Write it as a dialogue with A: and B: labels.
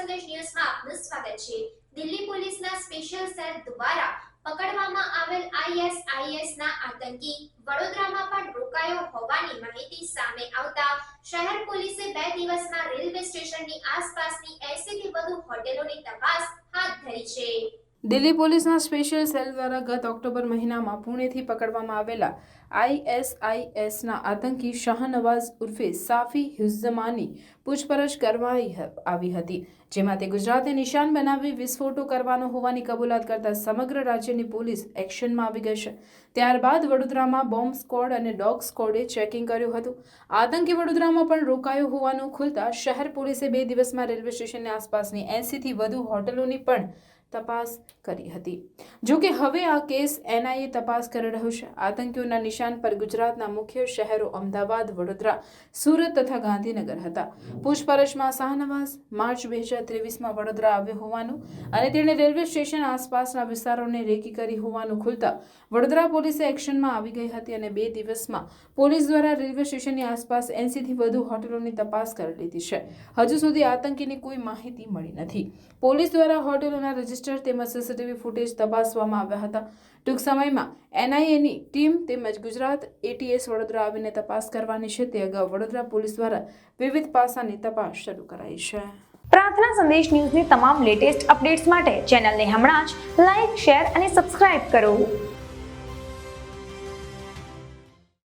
A: સંદેશ ન્યૂઝમાં આપનું સ્વાગત છે। દિલ્હી પોલીસના સ્પેશિયલ સેલ દ્વારા પકડવામાં આવેલ ISISના આતંકી વડોદરામાં પણ રોકાયો હોવાની માહિતી સામે આવતા શહેર પોલીસે 2 દિવસમાં રેલવે સ્ટેશનની આસપાસની 80 થી વધુ હોટેલોની તપાસ હાથ ધરી છે।
B: દિલ્હી પોલીસના સ્પેશિયલ સેલ દ્વારા ગત ઓક્ટોબર મહિનામાં પુણેથી પકડવામાં આવેલા ISISના આતંકી શાહનવાઝ ઉર્ફે સાફી હુઝ્ઝમાની પૂછપરછ કરવામાં આવી હતી, જેમાં તે ગુજરાતને નિશાન બનાવી વિસ્ફોટો કરવાનો હોવાની કબૂલાત કરતા સમગ્ર રાજ્યની પોલીસ એક્શનમાં આવી ગઈ છે। ત્યારબાદ વડોદરામાં બોમ્બ સ્ક્વોડ અને ડોગ સ્ક્વોડે ચેકિંગ કર્યું હતું। આતંકી વડોદરામાં પણ રોકાયો હોવાનું ખુલતા શહેર પોલીસે 2 દિવસમાં રેલવે સ્ટેશનની આસપાસની 80 થી વધુ હોટેલોની પણ તપાસ કરી હતી। જો કે હવે આ કેસ NIA તપાસ કરી રહ્યું છે। આતંકીઓના નિશાન પર ગુજરાતના મુખ્ય શહેરો અમદાવાદ, વડોદરા, સુરત તથા ગાંધીનગર હતા। પૂછપરછમાં શાહનવાઝ માર્ચ 2023માં વડોદરા આવ્યો હોવાનું અને તેણે રેલવે સ્ટેશન આસપાસના વિસ્તારોને રેકી કરી હોવાનું ખુલતા વડોદરા પોલીસે એક્શનમાં આવી ગઈ હતી અને 2 દિવસમાં પોલીસ દ્વારા રેલવે સ્ટેશનની આસપાસ 80 થી વધુ હોટેલોની તપાસ કરી લીધી છે। હજુ સુધી આતંકીની કોઈ માહિતી મળી નથી। પોલીસ દ્વારા હોટેલોના રજિસ્ટર તેમજ CCTV ફૂટેજ તપાસવામાં આવ્યા હતા। ટૂંક સમયમાં NIAની ટીમ તેમજ ગુજરાત ATS વડોદરા આવીને તપાસ કરવાની છે। તે અગાઉ વડોદરા પોલીસ દ્વારા વિવિધ પાસાની તપાસ શરૂ કરાઈ છે।
C: પ્રાર્થના સંદેશ ન્યૂઝની તમામ લેટેસ્ટ અપડેટ્સ માટે ચેનલને હમણાં જ લાઇક, શેર અને સબસ્ક્રાઇબ કરો।